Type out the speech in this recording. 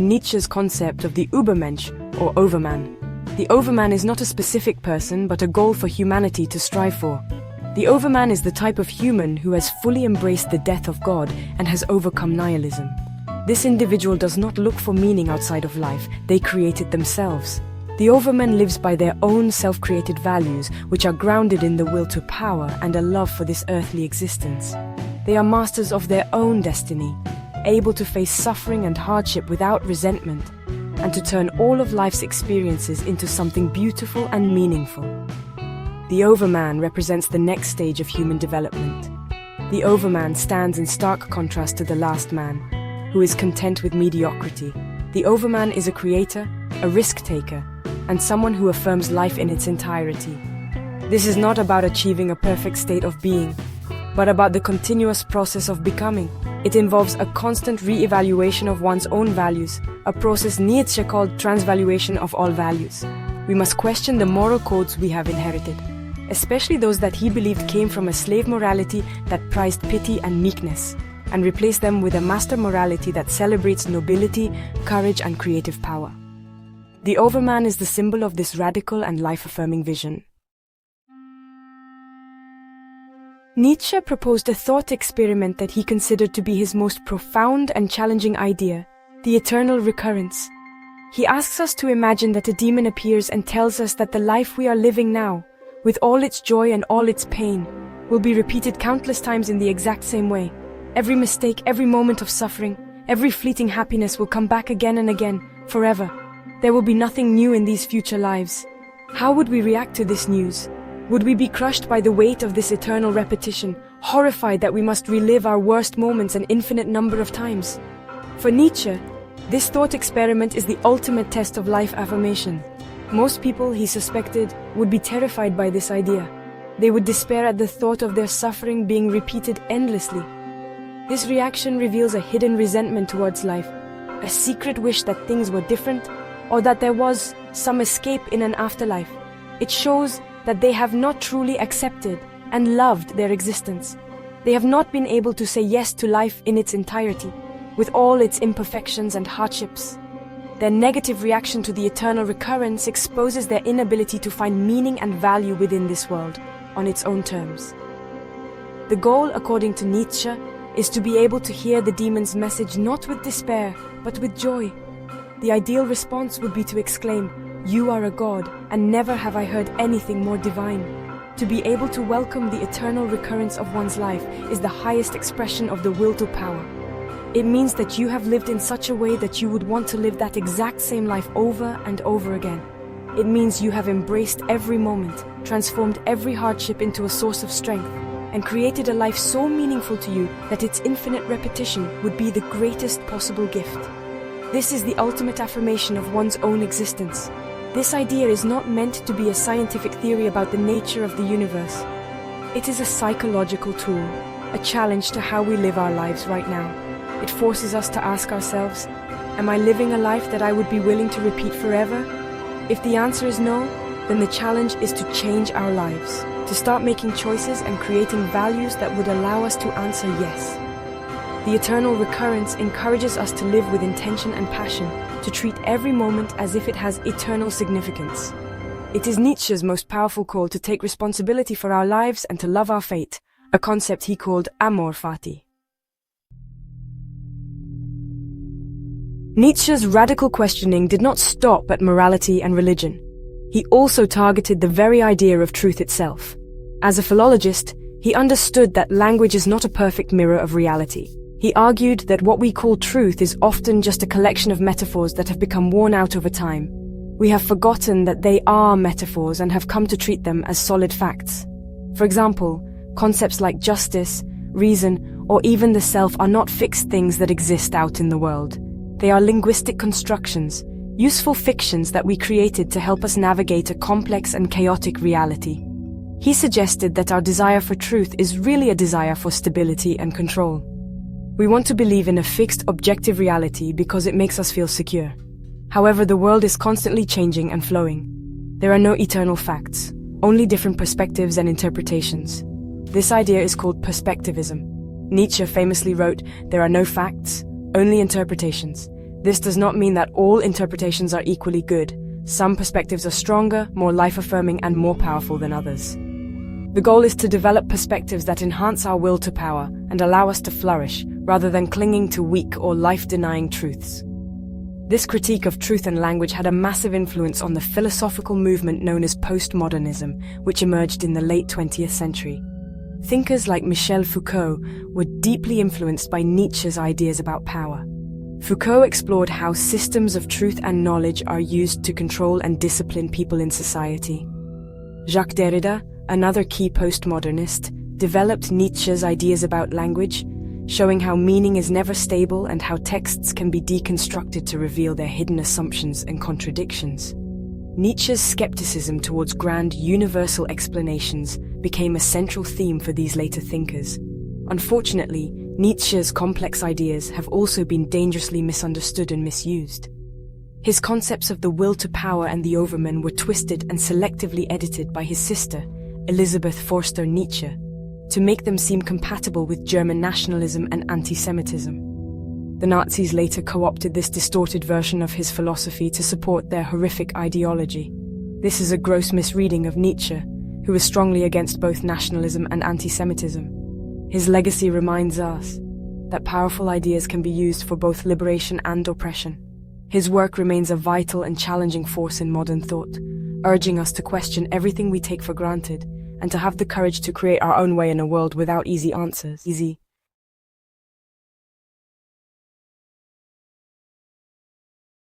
Nietzsche's concept of the Übermensch, or Overman. The Overman is not a specific person, but a goal for humanity to strive for. The Overman is the type of human who has fully embraced the death of God and has overcome nihilism. This individual does not look for meaning outside of life, they create it themselves. The Overman lives by their own self-created values, which are grounded in the will to power and a love for this earthly existence. They are masters of their own destiny, able to face suffering and hardship without resentment, and to turn all of life's experiences into something beautiful and meaningful. The Overman represents the next stage of human development. The Overman stands in stark contrast to the last man, who is content with mediocrity. The Overman is a creator, a risk-taker, and someone who affirms life in its entirety. This is not about achieving a perfect state of being, but about the continuous process of becoming. It involves a constant re-evaluation of one's own values, a process Nietzsche called transvaluation of all values. We must question the moral codes we have inherited, especially those that he believed came from a slave morality that prized pity and meekness, and replace them with a master morality that celebrates nobility, courage, and creative power. The Overman is the symbol of this radical and life-affirming vision. Nietzsche proposed a thought experiment that he considered to be his most profound and challenging idea, the eternal recurrence. He asks us to imagine that a demon appears and tells us that the life we are living now, with all its joy and all its pain, will be repeated countless times in the exact same way. Every mistake, every moment of suffering, every fleeting happiness will come back again and again, forever. There will be nothing new in these future lives. How would we react to this news? Would we be crushed by the weight of this eternal repetition, horrified that we must relive our worst moments an infinite number of times? For Nietzsche, this thought experiment is the ultimate test of life affirmation. Most people, he suspected, would be terrified by this idea. They would despair at the thought of their suffering being repeated endlessly. This reaction reveals a hidden resentment towards life, a secret wish that things were different, or that there was some escape in an afterlife. It shows that they have not truly accepted and loved their existence. They have not been able to say yes to life in its entirety, with all its imperfections and hardships. Their negative reaction to the eternal recurrence exposes their inability to find meaning and value within this world, on its own terms. The goal, according to Nietzsche, is to be able to hear the demon's message not with despair, but with joy. The ideal response would be to exclaim, "You are a god, and never have I heard anything more divine." To be able to welcome the eternal recurrence of one's life is the highest expression of the will to power. It means that you have lived in such a way that you would want to live that exact same life over and over again. It means you have embraced every moment, transformed every hardship into a source of strength, and created a life so meaningful to you that its infinite repetition would be the greatest possible gift. This is the ultimate affirmation of one's own existence. This idea is not meant to be a scientific theory about the nature of the universe. It is a psychological tool, a challenge to how we live our lives right now. It forces us to ask ourselves, am I living a life that I would be willing to repeat forever? If the answer is no, then the challenge is to change our lives, to start making choices and creating values that would allow us to answer yes. The eternal recurrence encourages us to live with intention and passion, to treat every moment as if it has eternal significance. It is Nietzsche's most powerful call to take responsibility for our lives and to love our fate, a concept he called amor fati. Nietzsche's radical questioning did not stop at morality and religion. He also targeted the very idea of truth itself. As a philologist, he understood that language is not a perfect mirror of reality. He argued that what we call truth is often just a collection of metaphors that have become worn out over time. We have forgotten that they are metaphors and have come to treat them as solid facts. For example, concepts like justice, reason, or even the self are not fixed things that exist out in the world. They are linguistic constructions, useful fictions that we created to help us navigate a complex and chaotic reality. He suggested that our desire for truth is really a desire for stability and control. We want to believe in a fixed, objective reality because it makes us feel secure. However, the world is constantly changing and flowing. There are no eternal facts, only different perspectives and interpretations. This idea is called perspectivism. Nietzsche famously wrote, "There are no facts, only interpretations." This does not mean that all interpretations are equally good. Some perspectives are stronger, more life-affirming, and more powerful than others. The goal is to develop perspectives that enhance our will to power and allow us to flourish, rather than clinging to weak or life-denying truths. This critique of truth and language had a massive influence on the philosophical movement known as Postmodernism, which emerged in the late 20th century. Thinkers like Michel Foucault were deeply influenced by Nietzsche's ideas about power. Foucault explored how systems of truth and knowledge are used to control and discipline people in society. Jacques Derrida, another key postmodernist, developed Nietzsche's ideas about language, showing how meaning is never stable and how texts can be deconstructed to reveal their hidden assumptions and contradictions. Nietzsche's skepticism towards grand universal explanations became a central theme for these later thinkers. Unfortunately, Nietzsche's complex ideas have also been dangerously misunderstood and misused. His concepts of the will to power and the Overman were twisted and selectively edited by his sister, Elisabeth Forster Nietzsche, to make them seem compatible with German nationalism and anti-Semitism. The Nazis later co-opted this distorted version of his philosophy to support their horrific ideology. This is a gross misreading of Nietzsche, who was strongly against both nationalism and anti-Semitism. His legacy reminds us that powerful ideas can be used for both liberation and oppression. His work remains a vital and challenging force in modern thought, urging us to question everything we take for granted and to have the courage to create our own way in a world without easy answers.